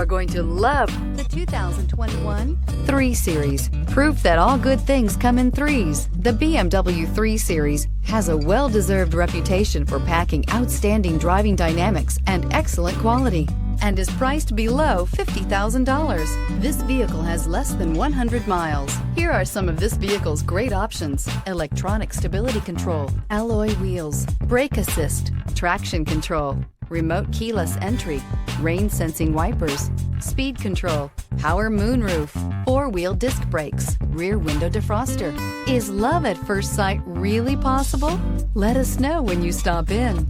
are going to love the 2021 3 Series. Proof that all good things come in threes. The BMW 3 Series has a well-deserved reputation for packing outstanding driving dynamics and excellent quality, and is priced below $50,000. This vehicle has less than 100 miles. Here are some of this vehicle's great options: electronic stability control, alloy wheels, brake assist, traction control, remote keyless entry, rain sensing wipers, speed control, power moonroof, 4-wheel disc brakes, rear window defroster. Is love at first sight really possible? Let us know when you stop in.